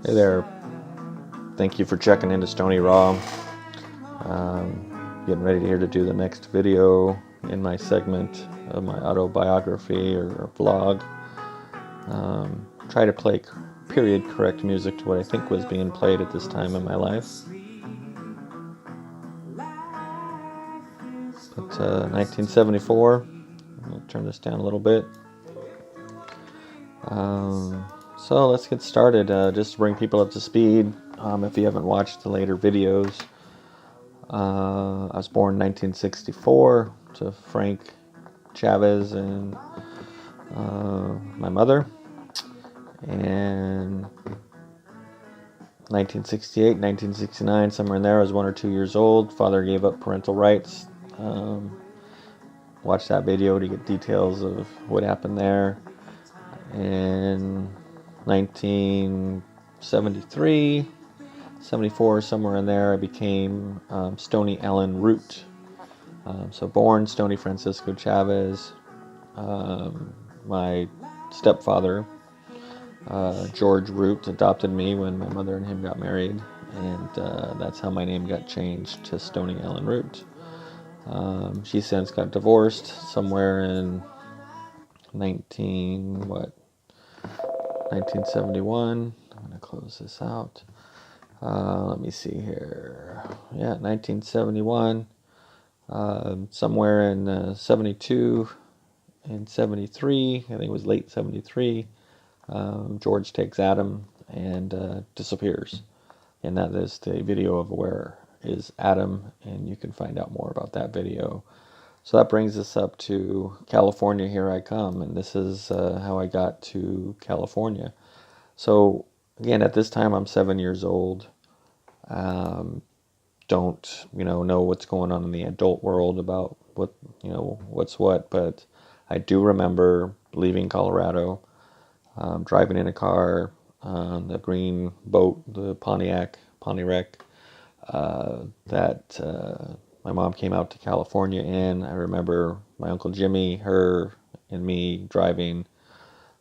Hey there, thank you for checking into Stoney Raw. Getting ready here to do the next video in my segment of my autobiography or vlog. Try to play period correct music to what I think was being played at this time in my life. But 1974, I'm going to turn this down a little bit. So let's get started. Just to bring people up to speed, if you haven't watched the later videos. I was born in 1964 to Frank Chavez and my mother. And 1968, 1969, somewhere in there, I was 1 or 2 years old. Father gave up parental rights. Watch that video to get details of what happened there. In 1973, 74, somewhere in there, I became Stoney Ellen Root. So born Stoney Francisco Chavez. My stepfather, George Root, adopted me when my mother and him got married, and that's how my name got changed to Stoney Ellen Root. She since got divorced somewhere in 1971. I'm going to close this out. Let me see here. Yeah, 1971. Somewhere in 72 and 73, I think it was late 73, George takes Adam and disappears. And that is the video of where is Adam, and you can find out more about that video. So that brings us up to California. Here I come, and this is how I got to California. So again, at this time I'm 7 years old. Don't know what's going on in the adult world about what's what, but I do remember leaving Colorado, driving in a car, the green boat, the Pontiac, that my mom came out to California in. I remember my Uncle Jimmy, her, and me driving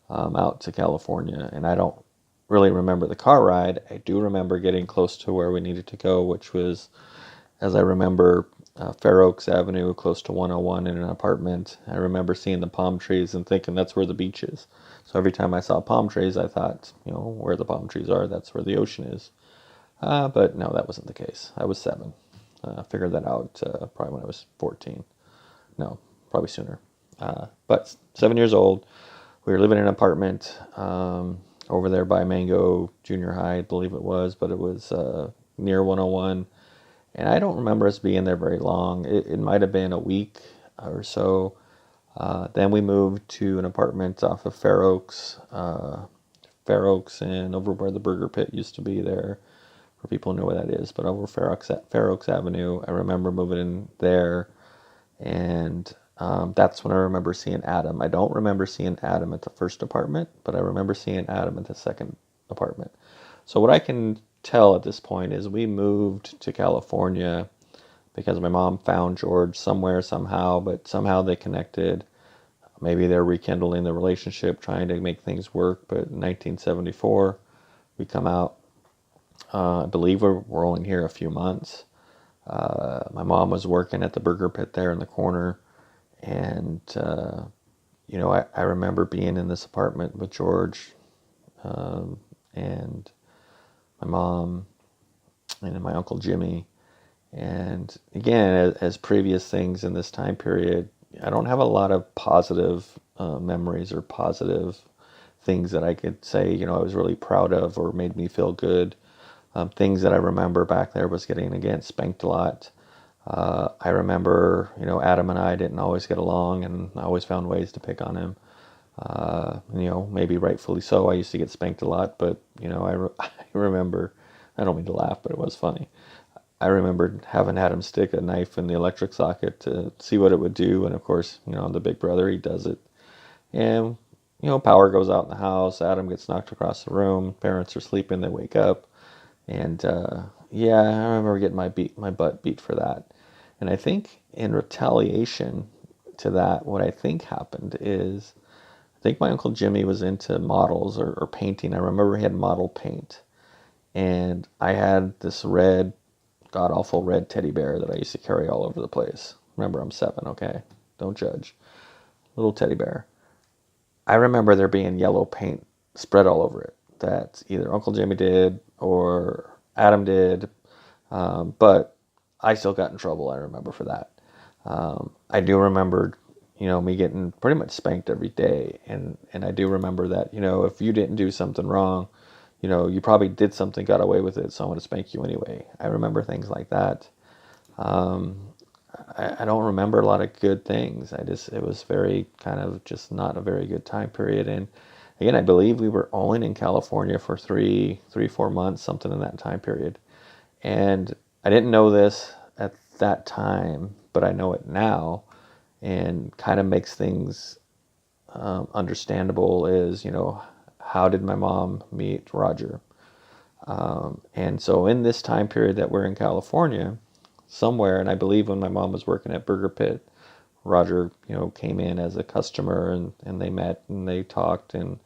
out to California, and I don't really remember the car ride. I do remember getting close to where we needed to go, which was, as I remember, Fair Oaks Avenue, close to 101 in an apartment. I remember seeing the palm trees and thinking that's where the beach is. So every time I saw palm trees, I thought, where the palm trees are, that's where the ocean is. But no, that wasn't the case. I was 7. I figured that out probably when I was 14. No, probably sooner. But 7 years old, we were living in an apartment over there by Mango Junior High, I believe it was, but it was near 101. And I don't remember us being there very long. It might have been a week or so. Then we moved to an apartment off of Fair Oaks, and over where the Burger Pit used to be there, for people who know where that is. But over Fair Oaks Avenue, I remember moving in there, and that's when I remember seeing Adam. I don't remember seeing Adam at the first apartment, but I remember seeing Adam at the second apartment. So what I can tell at this point is we moved to California because my mom found George somewhere, somehow, but somehow they connected. Maybe they're rekindling the relationship, trying to make things work. But in 1974, we come out. I believe we're only here a few months. My mom was working at the Burger Pit there in the corner. And, I remember being in this apartment with George and my mom and my Uncle Jimmy. And again, as previous things in this time period, I don't have a lot of positive memories or positive things that I could say, I was really proud of or made me feel good. Things that I remember back there was getting, again, spanked a lot. I remember, Adam and I didn't always get along, and I always found ways to pick on him. Maybe rightfully so. I used to get spanked a lot, but, I remember, I don't mean to laugh, but it was funny. I remember having Adam stick a knife in the electric socket to see what it would do. And of course, I'm the big brother, he does it. And, power goes out in the house. Adam gets knocked across the room. Parents are sleeping, they wake up. And, yeah, I remember getting my butt beat for that. And I think in retaliation to that, what I think happened is, I think my Uncle Jimmy was into models or painting. I remember he had model paint. And I had this red, god awful red teddy bear that I used to carry all over the place. Remember, I'm 7, okay? Don't judge. Little teddy bear. I remember there being yellow paint spread all over it that either Uncle Jimmy did or Adam did, but I still got in trouble, I remember, for that. I do remember, me getting pretty much spanked every day. And I do remember that, if you didn't do something wrong, you probably did something, got away with it, so I'm going to spank you anyway. I remember things like that. I don't remember a lot of good things. It was very kind of just not a very good time period. And again, I believe we were only in California for 4 months, something in that time period. And I didn't know this at that time, but I know it now, and kind of makes things understandable is, how did my mom meet Roger? And so in this time period that we're in California, somewhere, and I believe when my mom was working at Burger Pit, Roger, came in as a customer, and they met and they talked, and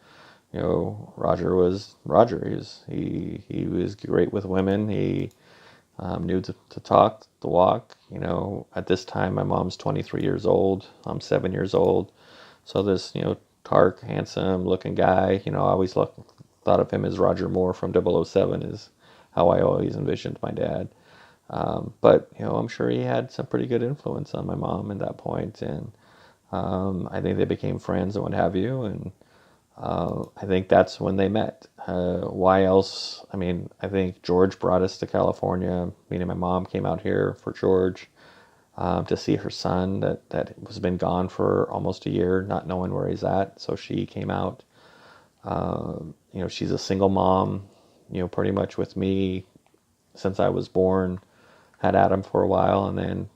Roger was Roger. He was great with women. He knew to talk, to walk. At this time, my mom's 23 years old. I'm 7 years old. So this, dark, handsome looking guy, I always thought of him as Roger Moore from 007 is how I always envisioned my dad. But, I'm sure he had some pretty good influence on my mom at that point. And I think they became friends and what have you. And I think that's when they met. Why else? I mean, I think George brought us to California. Me and my mom came out here for George to see her son that was been gone for almost a year, not knowing where he's at. So she came out. She's a single mom, pretty much with me since I was born. Had Adam for a while, and then,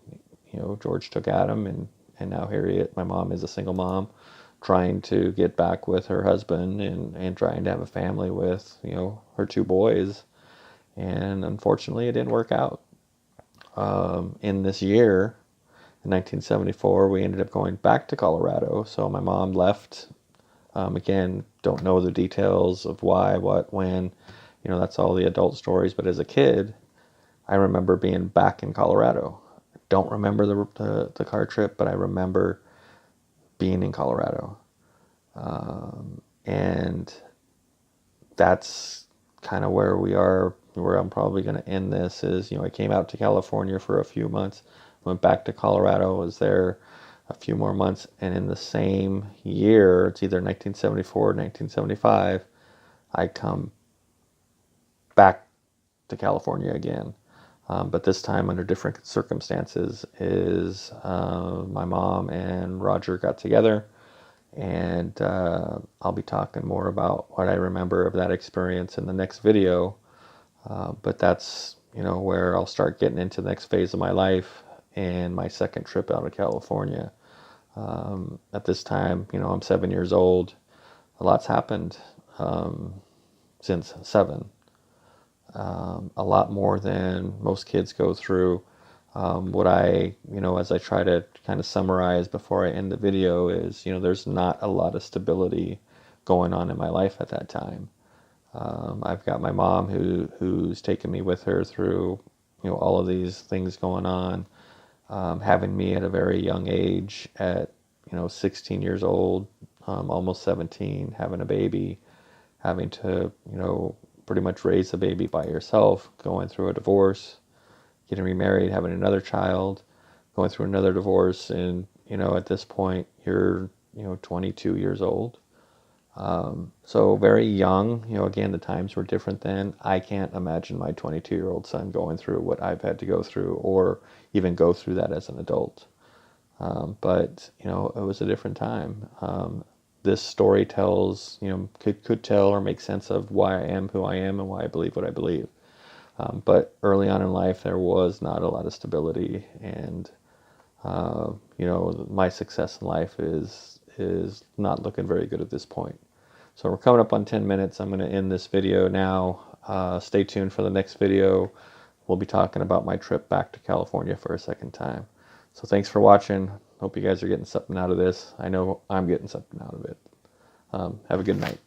George took Adam, and now my mom is a single mom, trying to get back with her husband and trying to have a family with, her 2 boys. And unfortunately, it didn't work out. In this year, in 1974, we ended up going back to Colorado. So my mom left. Again, don't know the details of why, what, when. That's all the adult stories. But as a kid, I remember being back in Colorado. I don't remember the car trip, but I remember being in Colorado. And that's kind of where we are, where I'm probably going to end this is, I came out to California for a few months, went back to Colorado, was there a few more months, and in the same year, it's either 1974 or 1975, I come back to California again. But this time under different circumstances is my mom and Roger got together, and I'll be talking more about what I remember of that experience in the next video. But that's, where I'll start getting into the next phase of my life and my second trip out of California. At this time, I'm 7 years old. A lot's happened since 7. A lot more than most kids go through. What as I try to kind of summarize before I end the video is, there's not a lot of stability going on in my life at that time. I've got my mom who's taken me with her through, all of these things going on, having me at a very young age at, 16 years old, almost 17, having a baby, having to, pretty much raise a baby by yourself, going through a divorce, getting remarried, having another child, going through another divorce. And, at this point, you're, 22 years old. So very young, again, the times were different then. I can't imagine my 22-year-old son going through what I've had to go through or even go through that as an adult. But, it was a different time. This story tells, could tell or make sense of why I am who I am and why I believe what I believe. But early on in life, there was not a lot of stability, and my success in life is not looking very good at this point. So we're coming up on 10 minutes. I'm going to end this video now. Stay tuned for the next video. We'll be talking about my trip back to California for a second time. So thanks for watching. Hope you guys are getting something out of this. I know I'm getting something out of it. Have a good night.